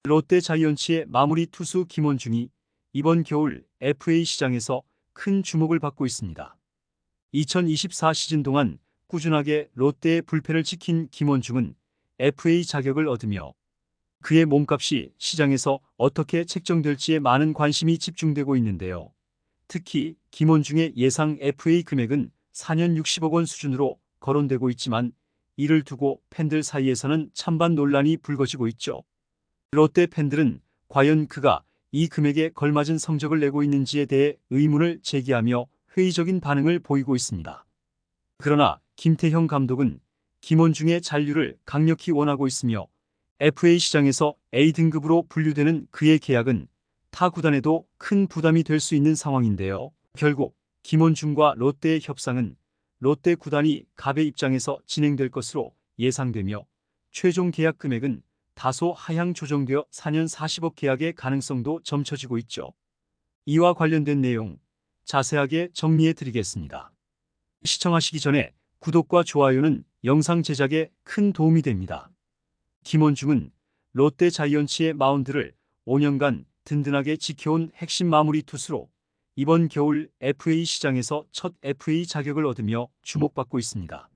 롯데 자이언츠의 마무리 투수 김원중이 이번 겨울 FA 시장에서 큰 주목을 받고 있습니다. 2024 시즌 동안 꾸준하게 롯데의 불펜을 지킨 김원중은 FA 자격을 얻으며 그의 몸값이 시장에서 어떻게 책정될지에 많은 관심이 집중되고 있는데요. 특히 김원중의 예상 FA 금액은 4년 60억 원 수준으로 거론되고 있지만 이를 두고 팬들 사이에서는 찬반 논란이 불거지고 있죠. 롯데 팬들은 과연 그가 이 금액에 걸맞은 성적을 내고 있는지에 대해 의문을 제기하며 회의적인 반응을 보이고 있습니다. 그러나 김태형 감독은 김원중의 잔류를 강력히 원하고 있으며 FA 시장에서 A등급으로 분류되는 그의 계약은 타 구단에도 큰 부담이 될 수 있는 상황인데요. 결국 김원중과 롯데의 협상은 롯데 구단이 갑의 입장에서 진행될 것으로 예상되며 최종 계약 금액은 다소 하향 조정되어 4년 40억 계약의 가능성도 점쳐지고 있죠. 이와 관련된 내용 자세하게 정리해 드리겠습니다. 시청하시기 전에 구독과 좋아요는 영상 제작에 큰 도움이 됩니다. 김원중은 롯데 자이언츠의 마운드를 5년간 든든하게 지켜온 핵심 마무리 투수로 이번 겨울 FA 시장에서 첫 FA 자격을 얻으며 주목받고 있습니다.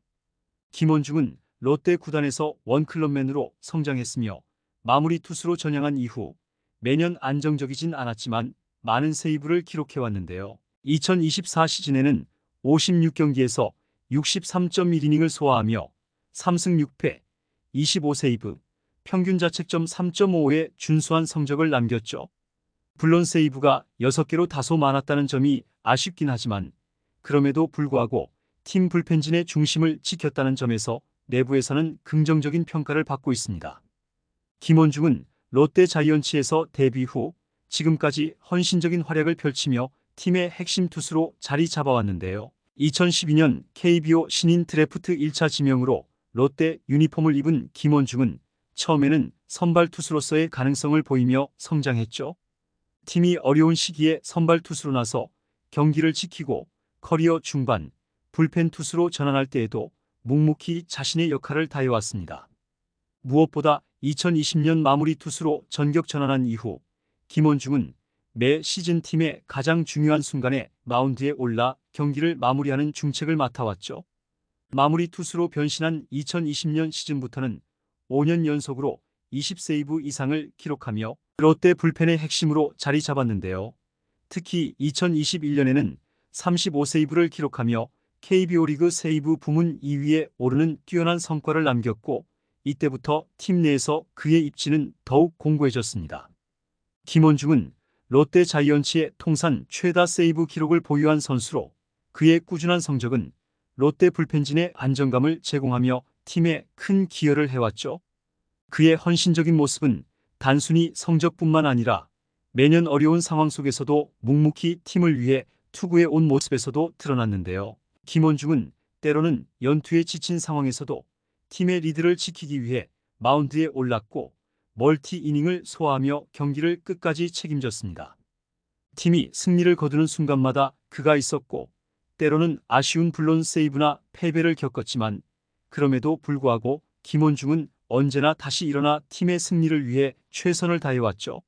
김원중은 롯데 구단에서 원클럽맨으로 성장했으며 마무리 투수로 전향한 이후 매년 안정적이진 않았지만 많은 세이브를 기록해왔는데요. 2024 시즌에는 56경기에서 63.1이닝을 소화하며 3승 6패, 25세이브, 평균 자책점 3.5에 준수한 성적을 남겼죠. 물론 세이브가 6개로 다소 많았다는 점이 아쉽긴 하지만 그럼에도 불구하고 팀 불펜진의 중심을 지켰다는 점에서 내부에서는 긍정적인 평가를 받고 있습니다. 김원중은 롯데 자이언츠에서 데뷔 후 지금까지 헌신적인 활약을 펼치며 팀의 핵심 투수로 자리 잡아왔는데요. 2012년 KBO 신인 드래프트 1차 지명으로 롯데 유니폼을 입은 김원중은 처음에는 선발 투수로서의 가능성을 보이며 성장했죠. 팀이 어려운 시기에 선발 투수로 나서 경기를 지키고 커리어 중반 불펜 투수로 전환할 때에도 묵묵히 자신의 역할을 다해왔습니다. 무엇보다 2020년 마무리 투수로 전격 전환한 이후 김원중은 매 시즌 팀의 가장 중요한 순간에 마운드에 올라 경기를 마무리하는 중책을 맡아왔죠. 마무리 투수로 변신한 2020년 시즌부터는 5년 연속으로 20세이브 이상을 기록하며 롯데 불펜의 핵심으로 자리 잡았는데요. 특히 2021년에는 35세이브를 기록하며 KBO 리그 세이브 부문 2위에 오르는 뛰어난 성과를 남겼고 이때부터 팀 내에서 그의 입지는 더욱 공고해졌습니다. 김원중은 롯데 자이언츠의 통산 최다 세이브 기록을 보유한 선수로 그의 꾸준한 성적은 롯데 불펜진의 안정감을 제공하며 팀에 큰 기여를 해왔죠. 그의 헌신적인 모습은 단순히 성적뿐만 아니라 매년 어려운 상황 속에서도 묵묵히 팀을 위해 투구해 온 모습에서도 드러났는데요. 김원중은 때로는 연투에 지친 상황에서도 팀의 리드를 지키기 위해 마운드에 올랐고 멀티 이닝을 소화하며 경기를 끝까지 책임졌습니다. 팀이 승리를 거두는 순간마다 그가 있었고 때로는 아쉬운 블론 세이브나 패배를 겪었지만 그럼에도 불구하고 김원중은 언제나 다시 일어나 팀의 승리를 위해 최선을 다해왔죠.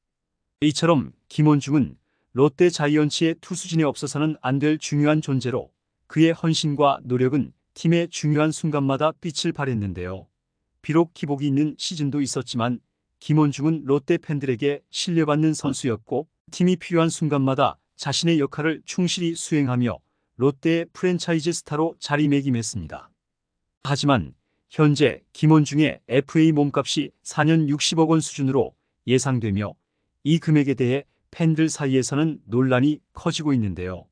이처럼 김원중은 롯데 자이언츠의 투수진에 없어서는 안 될 중요한 존재로 그의 헌신과 노력은 팀의 중요한 순간마다 빛을 발했는데요. 비록 기복이 있는 시즌도 있었지만 김원중은 롯데 팬들에게 신뢰받는 선수였고 팀이 필요한 순간마다 자신의 역할을 충실히 수행하며 롯데의 프랜차이즈 스타로 자리매김했습니다. 하지만 현재 김원중의 FA 몸값이 4년 60억 원 수준으로 예상되며 이 금액에 대해 팬들 사이에서는 논란이 커지고 있는데요.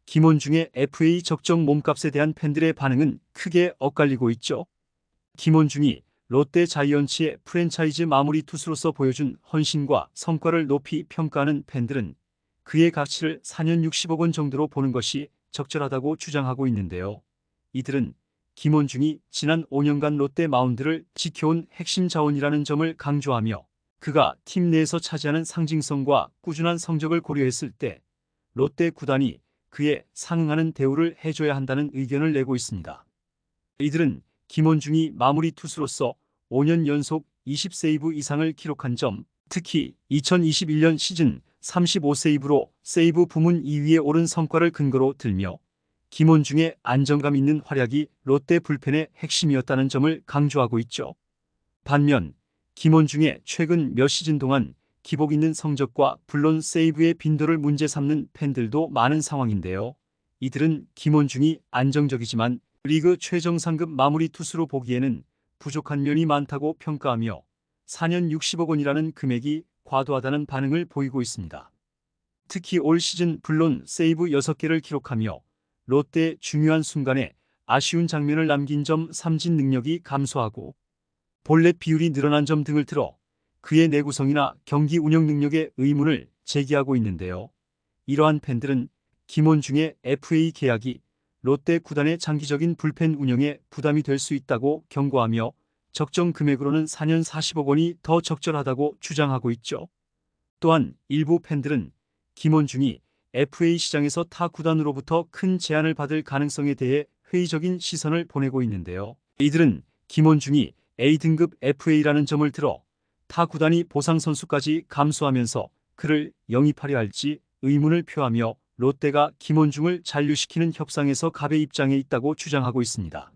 김원중의 FA 적정 몸값에 대한 팬들의 반응은 크게 엇갈리고 있죠. 김원중이 롯데 자이언츠의 프랜차이즈 마무리 투수로서 보여준 헌신과 성과를 높이 평가하는 팬들은 그의 가치를 4년 60억 원 정도로 보는 것이 적절하다고 주장하고 있는데요. 이들은 김원중이 지난 5년간 롯데 마운드를 지켜온 핵심 자원이라는 점을 강조하며 그가 팀 내에서 차지하는 상징성과 꾸준한 성적을 고려했을 때 롯데 구단이 그에 상응하는 대우를 해줘야 한다는 의견을 내고 있습니다. 이들은 김원중이 마무리 투수로서 5년 연속 20세이브 이상을 기록한 점, 특히 2021년 시즌 35세이브로 세이브 부문 2위에 오른 성과를 근거로 들며 김원중의 안정감 있는 활약이 롯데 불펜의 핵심이었다는 점을 강조하고 있죠. 반면 김원중의 최근 몇 시즌 동안 기복 있는 성적과 물론 세이브의 빈도를 문제 삼는 팬들도 많은 상황인데요. 이들은 김원중이 안정적이지만 리그 최정 상급 마무리 투수로 보기에는 부족한 면이 많다고 평가하며 4년 60억 원이라는 금액이 과도하다는 반응을 보이고 있습니다. 특히 올 시즌 물론 세이브 6개를 기록하며 롯데의 중요한 순간에 아쉬운 장면을 남긴 점 삼진 능력이 감소하고 볼넷 비율이 늘어난 점 등을 들어 그의 내구성이나 경기 운영 능력에 의문을 제기하고 있는데요. 이러한 팬들은 김원중의 FA 계약이 롯데 구단의 장기적인 불펜 운영에 부담이 될 수 있다고 경고하며 적정 금액으로는 4년 40억 원이 더 적절하다고 주장하고 있죠. 또한 일부 팬들은 김원중이 FA 시장에서 타 구단으로부터 큰 제안을 받을 가능성에 대해 회의적인 시선을 보내고 있는데요. 이들은 김원중이 A등급 FA라는 점을 들어 타 구단이 보상 선수까지 감수하면서 그를 영입하려 할지 의문을 표하며 롯데가 김원중을 잔류시키는 협상에서 갑의 입장에 있다고 주장하고 있습니다.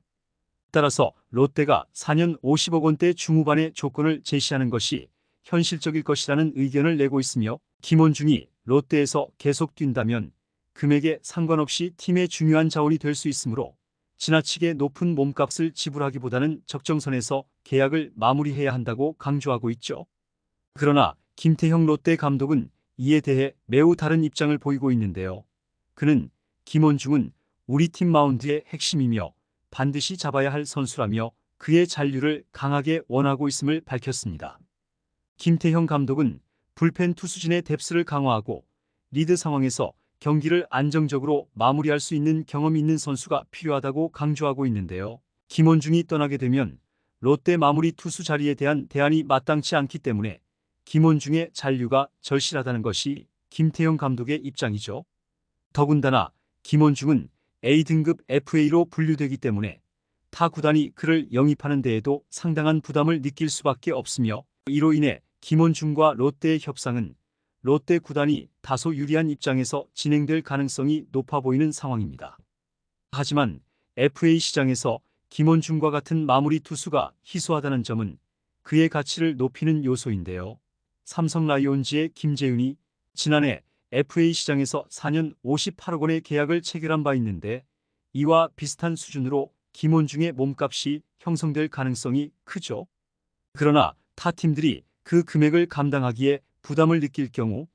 따라서 롯데가 4년 50억 원대 중후반의 조건을 제시하는 것이 현실적일 것이라는 의견을 내고 있으며 김원중이 롯데에서 계속 뛴다면 금액에 상관없이 팀의 중요한 자원이 될 수 있으므로 지나치게 높은 몸값을 지불하기보다는 적정선에서 계약을 마무리해야 한다고 강조하고 있죠. 그러나 김태형 롯데 감독은 이에 대해 매우 다른 입장을 보이고 있는데요. 그는 김원중은 우리 팀 마운드의 핵심이며 반드시 잡아야 할 선수라며 그의 잔류를 강하게 원하고 있음을 밝혔습니다. 김태형 감독은 불펜 투수진의 뎁스를 강화하고 리드 상황에서 경기를 안정적으로 마무리할 수 있는 경험 있는 선수가 필요하다고 강조하고 있는데요. 김원중이 떠나게 되면 롯데 마무리 투수 자리에 대한 대안이 마땅치 않기 때문에 김원중의 잔류가 절실하다는 것이 김태형 감독의 입장이죠. 더군다나 김원중은 A등급 FA로 분류되기 때문에 타 구단이 그를 영입하는 데에도 상당한 부담을 느낄 수밖에 없으며 이로 인해 김원중과 롯데의 협상은 롯데 구단이 다소 유리한 입장에서 진행될 가능성이 높아 보이는 상황입니다. 하지만 FA 시장에서 김원중과 같은 마무리 투수가 희소하다는 점은 그의 가치를 높이는 요소인데요. 삼성 라이온즈의 김재윤이 지난해 FA 시장에서 4년 58억 원의 계약을 체결한 바 있는데 이와 비슷한 수준으로 김원중의 몸값이 형성될 가능성이 크죠. 그러나 타 팀들이 그 금액을 감당하기에 부담을 느낄 경우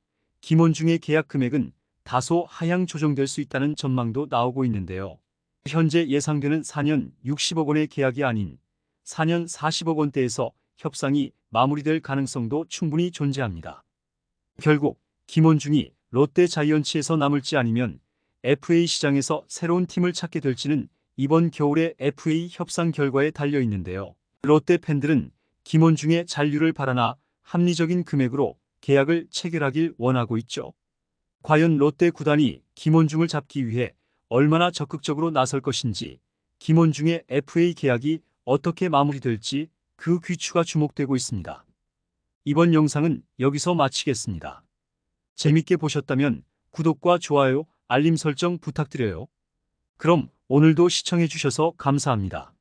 김원중의 계약 금액은 다소 하향 조정될 수 있다는 전망도 나오고 있는데요. 현재 예상되는 4년 60억 원의 계약이 아닌 4년 40억 원대에서 협상이 마무리될 가능성도 충분히 존재합니다. 결국 김원중이 롯데 자이언츠에서 남을지 아니면 FA 시장에서 새로운 팀을 찾게 될지는 이번 겨울의 FA 협상 결과에 달려 있는데요. 롯데 팬들은 김원중의 잔류를 바라나 합리적인 금액으로 계약을 체결하길 원하고 있죠. 과연 롯데 구단이 김원중을 잡기 위해 얼마나 적극적으로 나설 것인지, 김원중의 FA 계약이 어떻게 마무리될지 그 귀추가 주목되고 있습니다. 이번 영상은 여기서 마치겠습니다. 재밌게 보셨다면 구독과 좋아요, 알림 설정 부탁드려요. 그럼 오늘도 시청해주셔서 감사합니다.